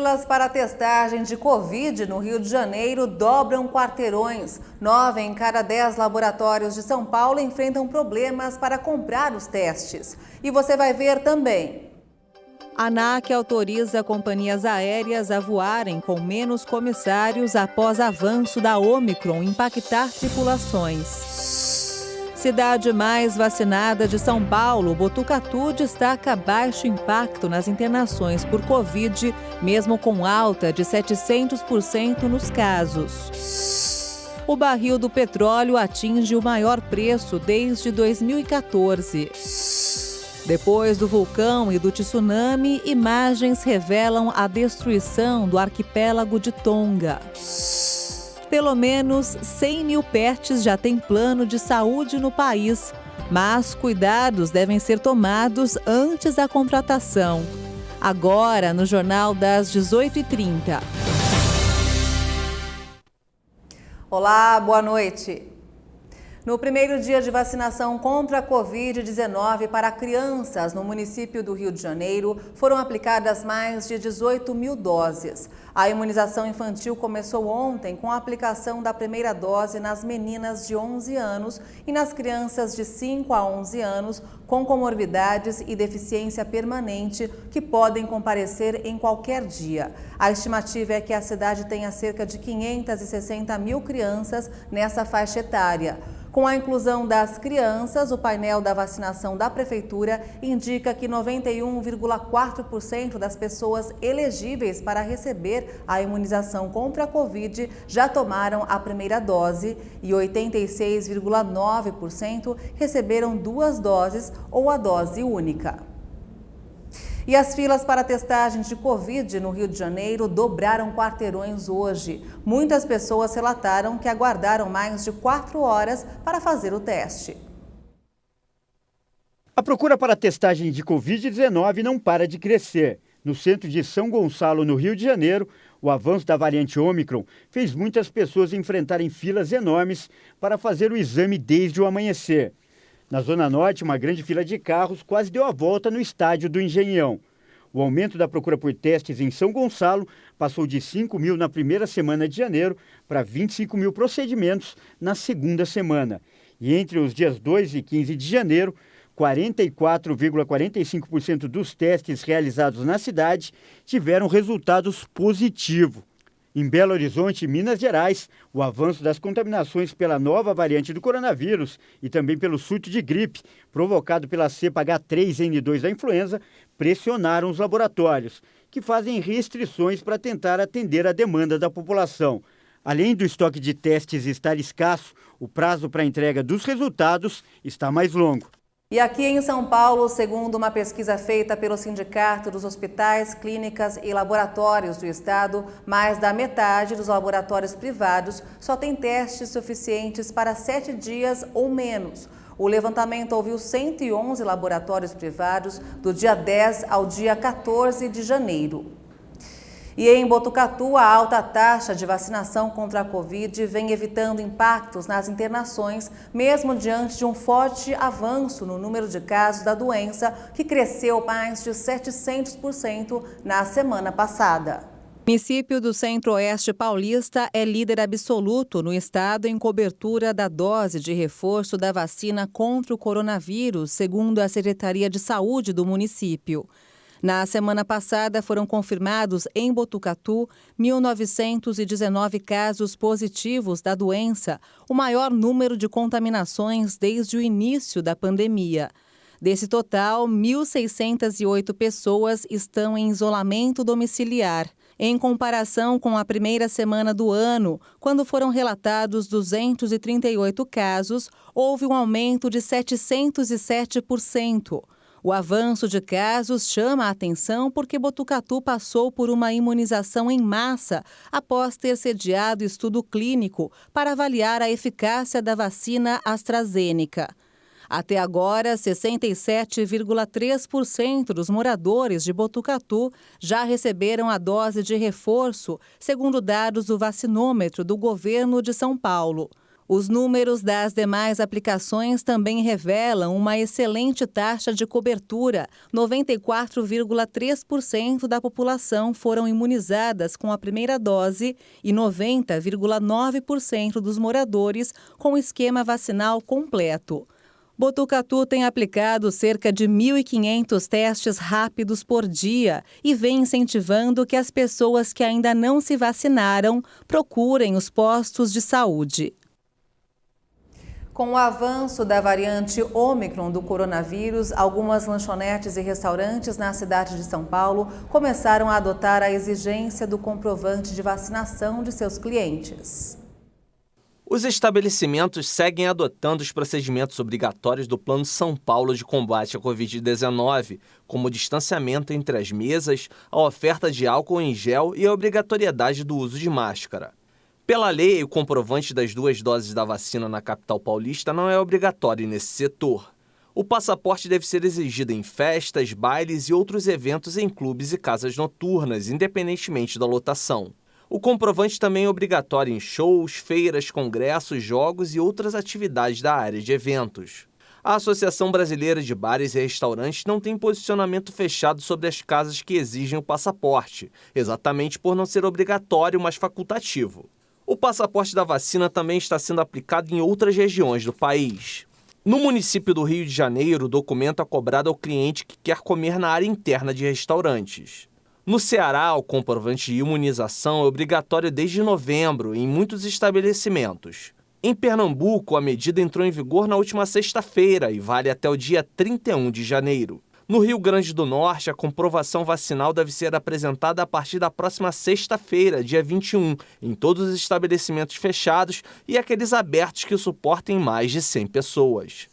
filas para testagem de Covid no Rio de Janeiro dobram quarteirões. 9 em cada 10 laboratórios de São Paulo enfrentam problemas para comprar os testes. E você vai ver também. A ANAC autoriza companhias aéreas a voarem com menos comissários após avanço da Ômicron impactar tripulações. Cidade mais vacinada de São Paulo, Botucatu destaca baixo impacto nas internações por Covid, mesmo com alta de 700% nos casos. O barril do petróleo atinge o maior preço desde 2014. Depois do vulcão e do tsunami, imagens revelam a destruição do arquipélago de Tonga. Pelo menos 100 mil pets já têm plano de saúde no país, mas cuidados devem ser tomados antes da contratação. Agora, no Jornal das 18h30. Olá, boa noite. No primeiro dia de vacinação contra a Covid-19 para crianças no município do Rio de Janeiro, foram aplicadas mais de 18 mil doses. A imunização infantil começou ontem com a aplicação da primeira dose nas meninas de 11 anos e nas crianças de 5 a 11 anos com comorbidades e deficiência permanente que podem comparecer em qualquer dia. A estimativa é que a cidade tenha cerca de 560 mil crianças nessa faixa etária. Com a inclusão das crianças, o painel da vacinação da Prefeitura indica que 91,4% das pessoas elegíveis para receber a imunização contra a Covid já tomaram a primeira dose e 86,9% receberam 2 doses ou a dose única. E as filas para testagem de Covid no Rio de Janeiro dobraram quarteirões hoje. Muitas pessoas relataram que aguardaram mais de 4 horas para fazer o teste. A procura para a testagem de Covid-19 não para de crescer. No centro de São Gonçalo, no Rio de Janeiro, o avanço da variante Ômicron fez muitas pessoas enfrentarem filas enormes para fazer o exame desde o amanhecer. Na Zona Norte, uma grande fila de carros quase deu a volta no estádio do Engenhão. O aumento da procura por testes em São Gonçalo passou de 5 mil na primeira semana de janeiro para 25 mil procedimentos na segunda semana. E entre os dias 2 e 15 de janeiro, 44,45% dos testes realizados na cidade tiveram resultados positivos. Em Belo Horizonte, Minas Gerais, o avanço das contaminações pela nova variante do coronavírus e também pelo surto de gripe provocado pela cepa H3N2 da influenza pressionaram os laboratórios, que fazem restrições para tentar atender a demanda da população. Além do estoque de testes estar escasso, o prazo para a entrega dos resultados está mais longo. E aqui em São Paulo, segundo uma pesquisa feita pelo Sindicato dos Hospitais, Clínicas e Laboratórios do Estado, mais da metade dos laboratórios privados só tem testes suficientes para 7 dias ou menos. O levantamento ouviu 111 laboratórios privados do dia 10 ao dia 14 de janeiro. E em Botucatu, a alta taxa de vacinação contra a Covid vem evitando impactos nas internações, mesmo diante de um forte avanço no número de casos da doença, que cresceu mais de 700% na semana passada. O município do Centro-Oeste Paulista é líder absoluto no estado em cobertura da dose de reforço da vacina contra o coronavírus, segundo a Secretaria de Saúde do município. Na semana passada, foram confirmados em Botucatu 1.919 casos positivos da doença, o maior número de contaminações desde o início da pandemia. Desse total, 1.608 pessoas estão em isolamento domiciliar. Em comparação com a primeira semana do ano, quando foram relatados 238 casos, houve um aumento de 707%. O avanço de casos chama a atenção porque Botucatu passou por uma imunização em massa após ter sediado estudo clínico para avaliar a eficácia da vacina AstraZeneca. Até agora, 67,3% dos moradores de Botucatu já receberam a dose de reforço, segundo dados do vacinômetro do governo de São Paulo. Os números das demais aplicações também revelam uma excelente taxa de cobertura. 94,3% da população foram imunizadas com a primeira dose e 90,9% dos moradores com o esquema vacinal completo. Botucatu tem aplicado cerca de 1.500 testes rápidos por dia e vem incentivando que as pessoas que ainda não se vacinaram procurem os postos de saúde. Com o avanço da variante Ômicron do coronavírus, algumas lanchonetes e restaurantes na cidade de São Paulo começaram a adotar a exigência do comprovante de vacinação de seus clientes. Os estabelecimentos seguem adotando os procedimentos obrigatórios do Plano São Paulo de combate à Covid-19, como o distanciamento entre as mesas, a oferta de álcool em gel e a obrigatoriedade do uso de máscara. Pela lei, o comprovante das 2 doses da vacina na capital paulista não é obrigatório nesse setor. O passaporte deve ser exigido em festas, bailes e outros eventos em clubes e casas noturnas, independentemente da lotação. O comprovante também é obrigatório em shows, feiras, congressos, jogos e outras atividades da área de eventos. A Associação Brasileira de Bares e Restaurantes não tem posicionamento fechado sobre as casas que exigem o passaporte, exatamente por não ser obrigatório, mas facultativo. O passaporte da vacina também está sendo aplicado em outras regiões do país. No município do Rio de Janeiro, o documento é cobrado ao cliente que quer comer na área interna de restaurantes. No Ceará, o comprovante de imunização é obrigatório desde novembro em muitos estabelecimentos. Em Pernambuco, a medida entrou em vigor na última sexta-feira e vale até o dia 31 de janeiro. No Rio Grande do Norte, a comprovação vacinal deve ser apresentada a partir da próxima sexta-feira, dia 21, em todos os estabelecimentos fechados e aqueles abertos que suportem mais de 100 pessoas.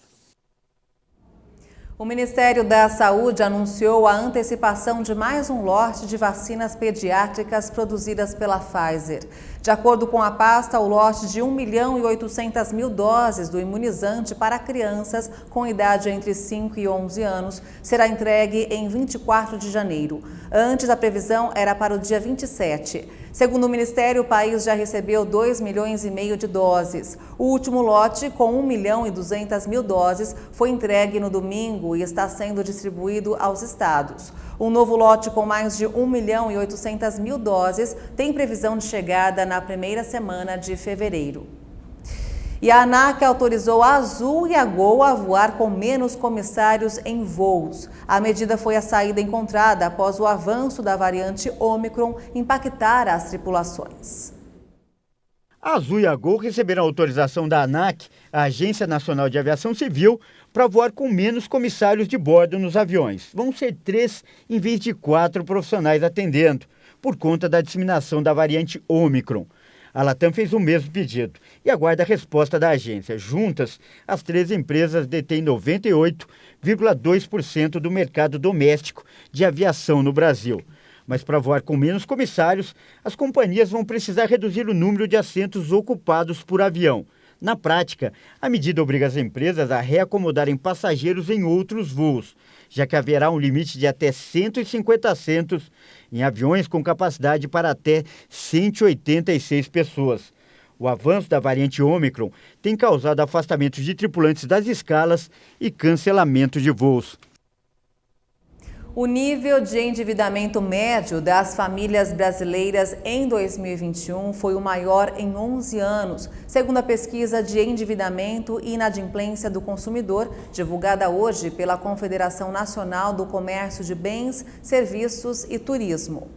O Ministério da Saúde anunciou a antecipação de mais um lote de vacinas pediátricas produzidas pela Pfizer. De acordo com a pasta, o lote de 1.800.000 doses do imunizante para crianças com idade entre 5 e 11 anos será entregue em 24 de janeiro. Antes, a previsão era para o dia 27. Segundo o Ministério, o país já recebeu 2,5 milhões de doses. O último lote, com 1.200.000 doses, foi entregue no domingo e está sendo distribuído aos estados. Um novo lote com mais de 1.800.000 doses tem previsão de chegada na primeira semana de fevereiro. E a ANAC autorizou a Azul e a Gol a voar com menos comissários em voos. A medida foi a saída encontrada após o avanço da variante Ômicron impactar as tripulações. A Azul e a Gol receberam autorização da ANAC, a Agência Nacional de Aviação Civil, para voar com menos comissários de bordo nos aviões. Vão ser 3 em vez de 4 profissionais atendendo, por conta da disseminação da variante Ômicron. A Latam fez o mesmo pedido e aguarda a resposta da agência. Juntas, as 3 empresas detêm 98,2% do mercado doméstico de aviação no Brasil. Mas para voar com menos comissários, as companhias vão precisar reduzir o número de assentos ocupados por avião. Na prática, a medida obriga as empresas a reacomodarem passageiros em outros voos, já que haverá um limite de até 150 assentos em aviões com capacidade para até 186 pessoas. O avanço da variante Ômicron tem causado afastamento de tripulantes das escalas e cancelamento de voos. O nível de endividamento médio das famílias brasileiras em 2021 foi o maior em 11 anos, segundo a pesquisa de endividamento e inadimplência do consumidor, divulgada hoje pela Confederação Nacional do Comércio de Bens, Serviços e Turismo.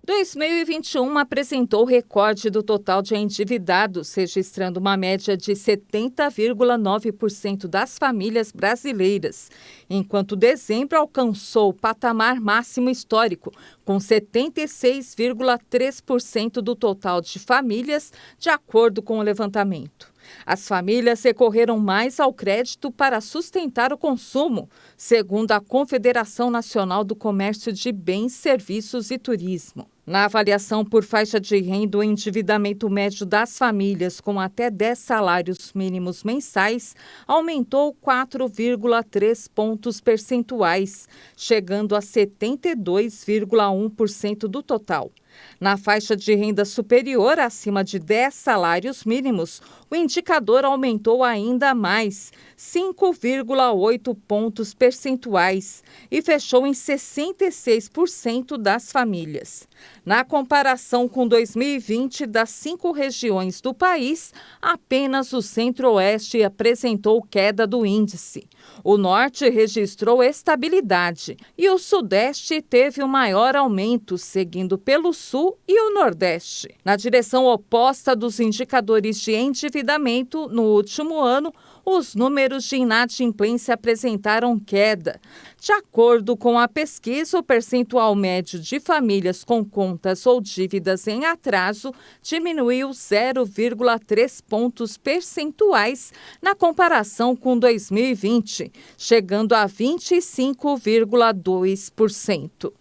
2021 apresentou recorde do total de endividados, registrando uma média de 70,9% das famílias brasileiras, enquanto dezembro alcançou o patamar máximo histórico, com 76,3% do total de famílias, de acordo com o levantamento. As famílias recorreram mais ao crédito para sustentar o consumo, segundo a Confederação Nacional do Comércio de Bens, Serviços e Turismo. Na avaliação por faixa de renda, o endividamento médio das famílias com até 10 salários mínimos mensais aumentou 4,3 pontos percentuais, chegando a 72,1% do total. Na faixa de renda superior, acima de 10 salários mínimos, o indicador aumentou ainda mais, 5,8 pontos percentuais, e fechou em 66% das famílias. Na comparação com 2020, das 5 regiões do país, apenas o Centro-Oeste apresentou queda do índice. O Norte registrou estabilidade e o Sudeste teve o maior aumento, seguindo pelo Sul e o Nordeste. Na direção oposta dos indicadores de endividamento, no último ano, os números de inadimplência apresentaram queda. De acordo com a pesquisa, o percentual médio de famílias com contas ou dívidas em atraso diminuiu 0,3 pontos percentuais na comparação com 2020, chegando a 25,2%.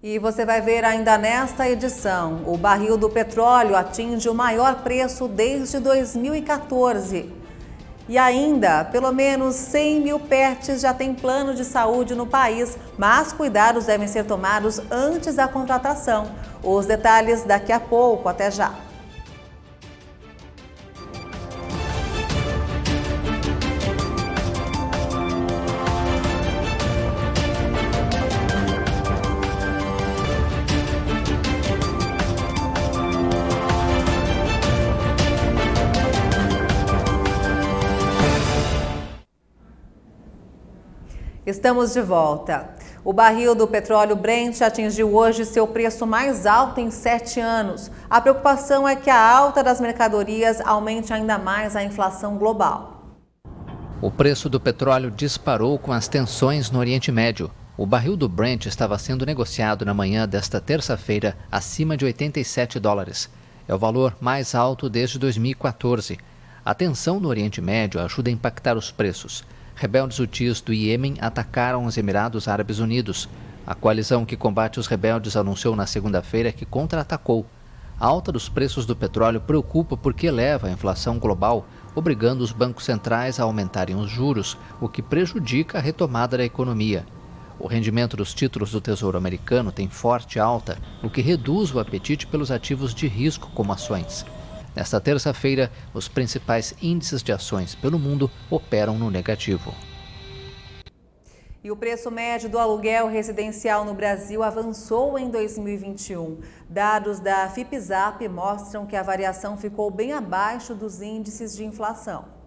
E você vai ver ainda nesta edição, o barril do petróleo atinge o maior preço desde 2014. E ainda, pelo menos 100 mil pets já têm plano de saúde no país, mas cuidados devem ser tomados antes da contratação. Os detalhes daqui a pouco, até já. Estamos de volta. O barril do petróleo Brent atingiu hoje seu preço mais alto em 7 anos. A preocupação é que a alta das mercadorias aumente ainda mais a inflação global. O preço do petróleo disparou com as tensões no Oriente Médio. O barril do Brent estava sendo negociado na manhã desta terça-feira acima de $87. É o valor mais alto desde 2014. A tensão no Oriente Médio ajuda a impactar os preços. Rebeldes hutis do Iêmen atacaram os Emirados Árabes Unidos. A coalizão que combate os rebeldes anunciou na segunda-feira que contra-atacou. A alta dos preços do petróleo preocupa porque eleva a inflação global, obrigando os bancos centrais a aumentarem os juros, o que prejudica a retomada da economia. O rendimento dos títulos do Tesouro Americano tem forte alta, o que reduz o apetite pelos ativos de risco como ações. Nesta terça-feira, os principais índices de ações pelo mundo operam no negativo. E o preço médio do aluguel residencial no Brasil avançou em 2021. Dados da Fipzap mostram que a variação ficou bem abaixo dos índices de inflação.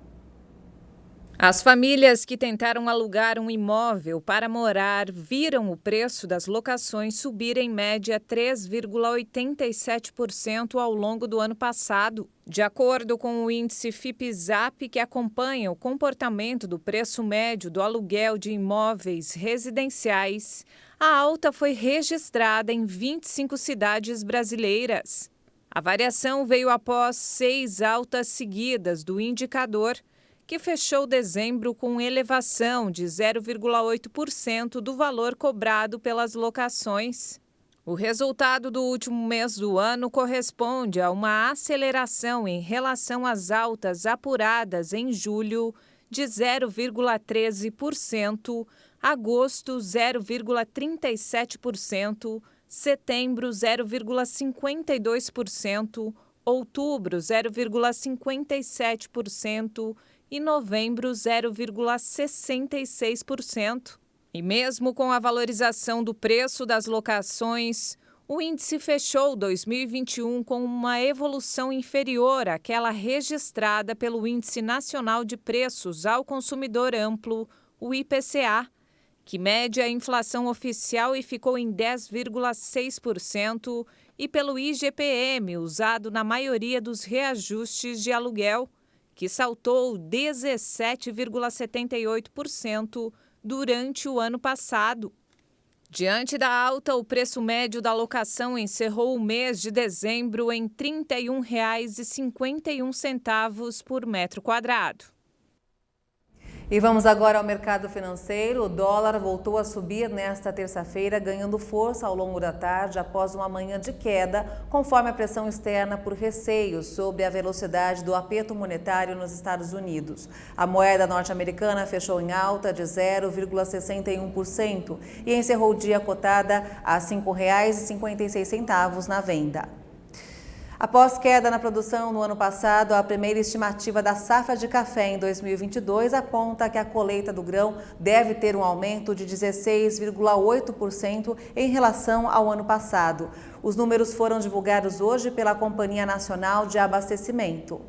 As famílias que tentaram alugar um imóvel para morar viram o preço das locações subir em média 3,87% ao longo do ano passado. De acordo com o índice Fipzap, que acompanha o comportamento do preço médio do aluguel de imóveis residenciais, a alta foi registrada em 25 cidades brasileiras. A variação veio após 6 altas seguidas do indicador, que fechou dezembro com elevação de 0,8% do valor cobrado pelas locações. O resultado do último mês do ano corresponde a uma aceleração em relação às altas apuradas em julho de 0,13%, agosto 0,37%, setembro 0,52%, outubro 0,57%, e novembro 0,66%. E mesmo com a valorização do preço das locações, o índice fechou 2021 com uma evolução inferior àquela registrada pelo Índice Nacional de Preços ao Consumidor Amplo, o IPCA, que mede a inflação oficial e ficou em 10,6%, e pelo IGPM, usado na maioria dos reajustes de aluguel, que saltou 17,78% durante o ano passado. Diante da alta, o preço médio da locação encerrou o mês de dezembro em R$ 31,51 por metro quadrado. E vamos agora ao mercado financeiro. O dólar voltou a subir nesta terça-feira, ganhando força ao longo da tarde após uma manhã de queda, conforme a pressão externa por receios sobre a velocidade do aperto monetário nos Estados Unidos. A moeda norte-americana fechou em alta de 0,61% e encerrou o dia cotada a R$ 5,56 na venda. Após queda na produção no ano passado, a primeira estimativa da safra de café em 2022 aponta que a colheita do grão deve ter um aumento de 16,8% em relação ao ano passado. Os números foram divulgados hoje pela Companhia Nacional de Abastecimento.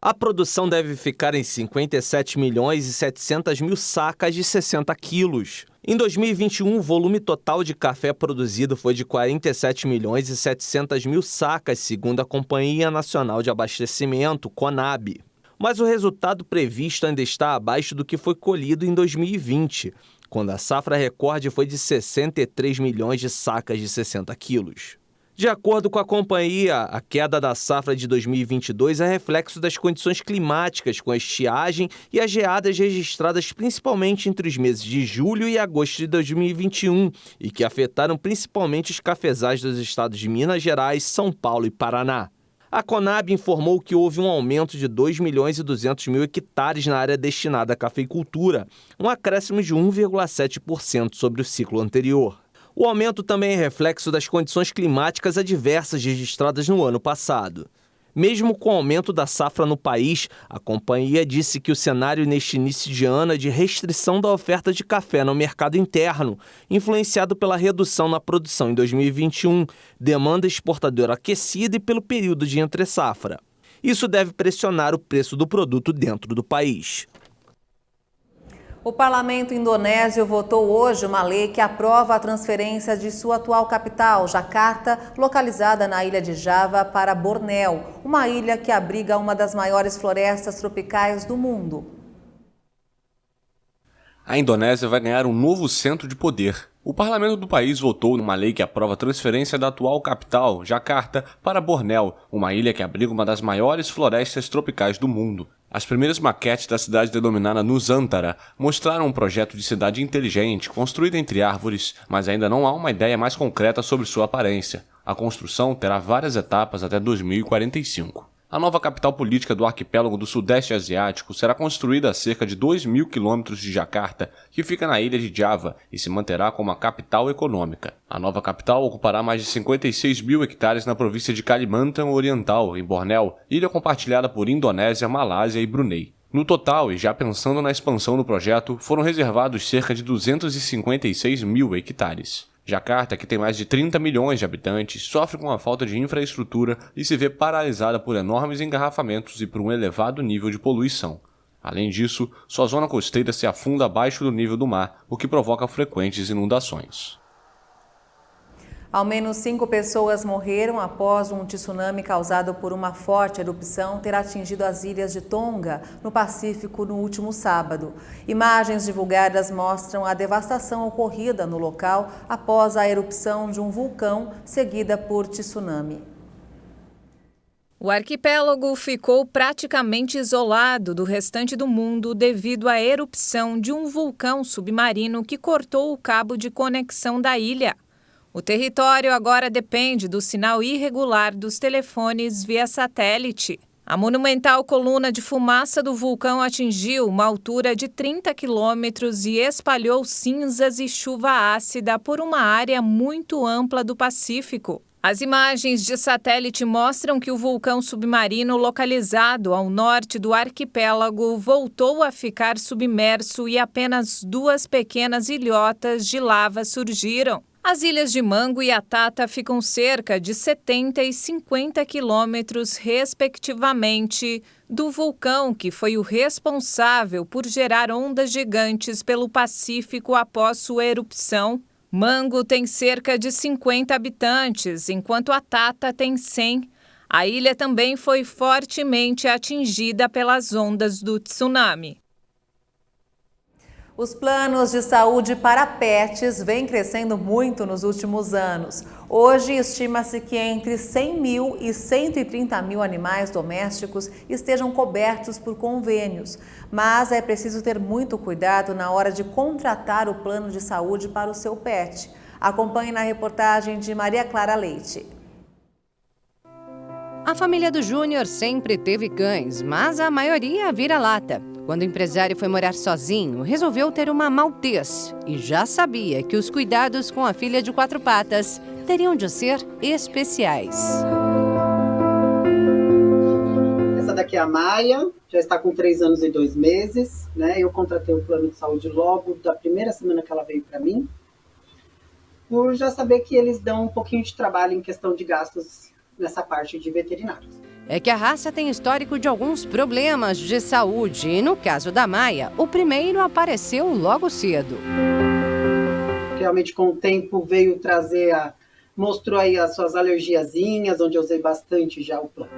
A produção deve ficar em 57 milhões e 700 mil sacas de 60 quilos. Em 2021, o volume total de café produzido foi de 47 milhões e 700 mil sacas, segundo a Companhia Nacional de Abastecimento, CONAB. Mas o resultado previsto ainda está abaixo do que foi colhido em 2020, quando a safra recorde foi de 63 milhões de sacas de 60 quilos. De acordo com a companhia, a queda da safra de 2022 é reflexo das condições climáticas, com a estiagem e as geadas registradas principalmente entre os meses de julho e agosto de 2021 e que afetaram principalmente os cafezais dos estados de Minas Gerais, São Paulo e Paraná. A Conab informou que houve um aumento de 2 milhões e 200 mil hectares na área destinada à cafeicultura, um acréscimo de 1,7% sobre o ciclo anterior. O aumento também é reflexo das condições climáticas adversas registradas no ano passado. Mesmo com o aumento da safra no país, a companhia disse que o cenário neste início de ano é de restrição da oferta de café no mercado interno, influenciado pela redução na produção em 2021, demanda exportadora aquecida e pelo período de entre-safra. Isso deve pressionar o preço do produto dentro do país. O parlamento indonésio votou hoje uma lei que aprova a transferência de sua atual capital, Jakarta, localizada na ilha de Java, para Bornéu, uma ilha que abriga uma das maiores florestas tropicais do mundo. A Indonésia vai ganhar um novo centro de poder. O parlamento do país votou numa lei que aprova a transferência da atual capital, Jakarta, para Bornéu, uma ilha que abriga uma das maiores florestas tropicais do mundo. As primeiras maquetes da cidade denominada Nusantara mostraram um projeto de cidade inteligente, construída entre árvores, mas ainda não há uma ideia mais concreta sobre sua aparência. A construção terá várias etapas até 2045. A nova capital política do arquipélago do Sudeste Asiático será construída a cerca de 2.000 quilômetros de Jakarta, que fica na ilha de Java, e se manterá como a capital econômica. A nova capital ocupará mais de 56 mil hectares na província de Kalimantan Oriental, em Bornéu, ilha compartilhada por Indonésia, Malásia e Brunei. No total, e já pensando na expansão do projeto, foram reservados cerca de 256 mil hectares. Jakarta, que tem mais de 30 milhões de habitantes, sofre com a falta de infraestrutura e se vê paralisada por enormes engarrafamentos e por um elevado nível de poluição. Além disso, sua zona costeira se afunda abaixo do nível do mar, o que provoca frequentes inundações. Ao menos 5 pessoas morreram após um tsunami causado por uma forte erupção ter atingido as ilhas de Tonga, no Pacífico, no último sábado. Imagens divulgadas mostram a devastação ocorrida no local após a erupção de um vulcão, seguida por tsunami. O arquipélago ficou praticamente isolado do restante do mundo devido à erupção de um vulcão submarino que cortou o cabo de conexão da ilha. O território agora depende do sinal irregular dos telefones via satélite. A monumental coluna de fumaça do vulcão atingiu uma altura de 30 quilômetros e espalhou cinzas e chuva ácida por uma área muito ampla do Pacífico. As imagens de satélite mostram que o vulcão submarino localizado ao norte do arquipélago voltou a ficar submerso e apenas 2 pequenas ilhotas de lava surgiram. As ilhas de Mango e Atata ficam cerca de 70 e 50 quilômetros, respectivamente, do vulcão que foi o responsável por gerar ondas gigantes pelo Pacífico após sua erupção. Mango tem cerca de 50 habitantes, enquanto Atata tem 100. A ilha também foi fortemente atingida pelas ondas do tsunami. Os planos de saúde para pets vêm crescendo muito nos últimos anos. Hoje, estima-se que entre 100 mil e 130 mil animais domésticos estejam cobertos por convênios. Mas é preciso ter muito cuidado na hora de contratar o plano de saúde para o seu pet. Acompanhe na reportagem de Maria Clara Leite. A família do Júnior sempre teve cães, mas a maioria vira-lata. Quando o empresário foi morar sozinho, resolveu ter uma maltês e já sabia que os cuidados com a filha de 4 patas teriam de ser especiais. Essa daqui é a Maia, já está com 3 anos e 2 meses, né? Eu contratei o plano de saúde logo da primeira semana que ela veio para mim, por já saber que eles dão um pouquinho de trabalho em questão de gastos nessa parte de veterinários. É que a raça tem histórico de alguns problemas de saúde e, no caso da Maia, o primeiro apareceu logo cedo. Realmente, com o tempo, veio trazer, mostrou aí as suas alergiazinhas, onde eu usei bastante já o plano.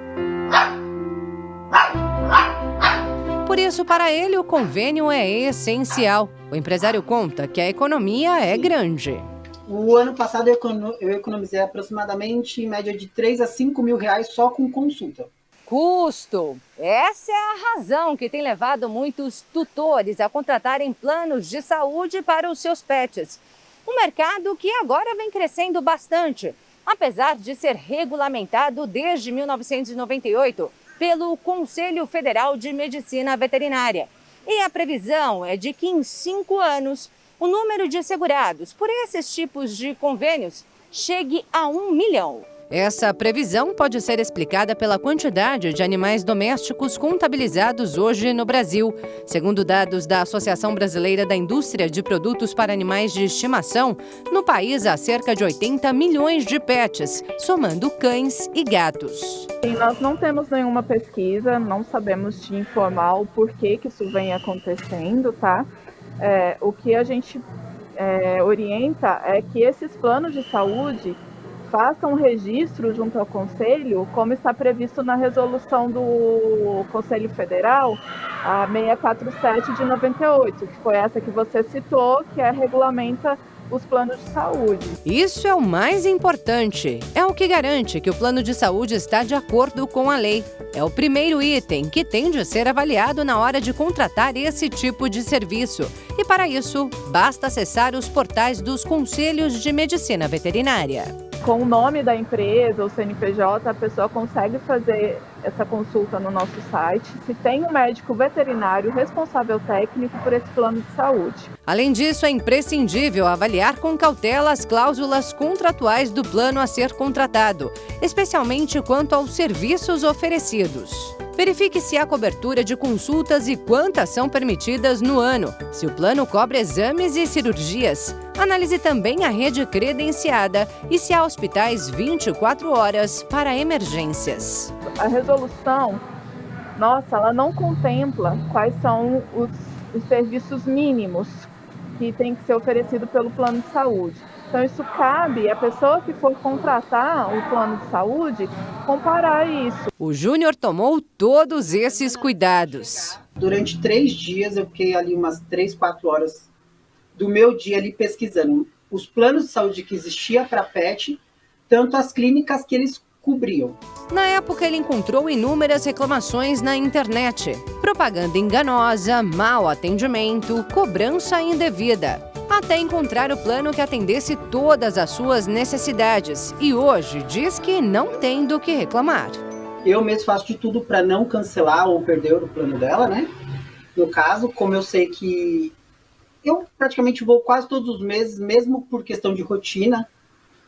Por isso, para ele, o convênio é essencial. O empresário conta que a economia é grande. O ano passado eu economizei aproximadamente, em média, de 3 a 5 mil reais só com consulta. Custo. Essa é a razão que tem levado muitos tutores a contratarem planos de saúde para os seus pets. Um mercado que agora vem crescendo bastante, apesar de ser regulamentado desde 1998 pelo Conselho Federal de Medicina Veterinária. E a previsão é de que em 5 anos o número de segurados por esses tipos de convênios chegue a 1 milhão. Essa previsão pode ser explicada pela quantidade de animais domésticos contabilizados hoje no Brasil. Segundo dados da Associação Brasileira da Indústria de Produtos para Animais de Estimação, no país há cerca de 80 milhões de pets, somando cães e gatos. Sim, nós não temos nenhuma pesquisa, não sabemos te informar o porquê que isso vem acontecendo, tá? O que a gente orienta é que esses planos de saúde façam um registro junto ao Conselho, como está previsto na resolução do Conselho Federal, a 647 de 98, que foi essa que você citou, que regulamenta os planos de saúde. Isso é o mais importante. É o que garante que o plano de saúde está de acordo com a lei. É o primeiro item que tem de ser avaliado na hora de contratar esse tipo de serviço. E para isso, basta acessar os portais dos Conselhos de Medicina Veterinária. Com o nome da empresa, o CNPJ, a pessoa consegue fazer essa consulta no nosso site, se tem um médico veterinário responsável técnico por esse plano de saúde. Além disso, é imprescindível avaliar com cautela as cláusulas contratuais do plano a ser contratado, especialmente quanto aos serviços oferecidos. Verifique se há cobertura de consultas e quantas são permitidas no ano, se o plano cobre exames e cirurgias. Analise também a rede credenciada e se há hospitais 24 horas para emergências. A resolução, ela não contempla quais são os serviços mínimos que tem que ser oferecido pelo plano de saúde. Então, isso cabe à pessoa que for contratar o plano de saúde comparar isso. O Júnior tomou todos esses cuidados. Durante 3 dias, eu fiquei ali umas 3, 4 horas do meu dia ali pesquisando os planos de saúde que existia para pet, tanto as clínicas que eles cobriam. Na época, ele encontrou inúmeras reclamações na internet. Propaganda enganosa, mau atendimento, cobrança indevida. Até encontrar o plano que atendesse todas as suas necessidades. E hoje diz que não tem do que reclamar. Eu mesmo faço de tudo para não cancelar ou perder o plano dela, né? No caso, como eu sei que eu praticamente vou quase todos os meses, mesmo por questão de rotina,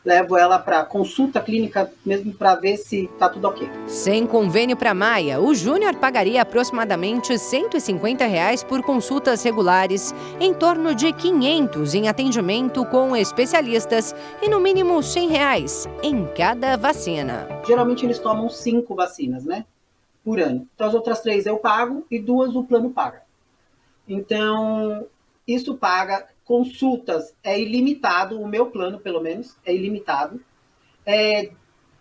levo ela para consulta clínica mesmo para ver se está tudo ok. Sem convênio para Maia, o Júnior pagaria aproximadamente R$ 150 por consultas regulares, em torno de R$ 500 em atendimento com especialistas e no mínimo R$ 100 em cada vacina. Geralmente eles tomam 5 vacinas, né, por ano. Então as outras 3 eu pago e 2 o plano paga. Então isso paga. Consultas é ilimitado, o meu plano, pelo menos, é ilimitado.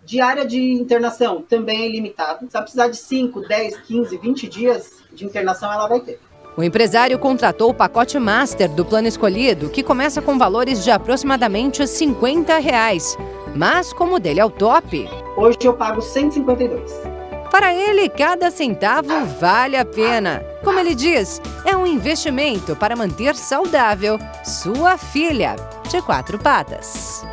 Diária de internação também é ilimitado. Se ela precisar de 5, 10, 15, 20 dias de internação, ela vai ter. O empresário contratou o pacote Master do plano escolhido, que começa com valores de aproximadamente R$ 50. Mas como o dele é o top... Hoje eu pago 152. Para ele, cada centavo vale a pena. Como ele diz, é um investimento para manter saudável sua filha de 4 patas.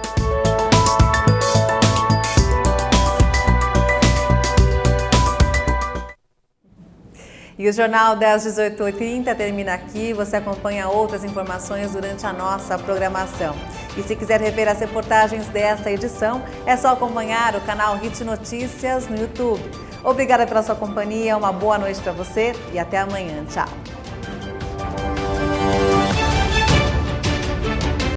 E o Jornal das 18h30 termina aqui. Você acompanha outras informações durante a nossa programação. E se quiser rever as reportagens desta edição, é só acompanhar o canal Hit Notícias no YouTube. Obrigada pela sua companhia, uma boa noite para você e até amanhã. Tchau!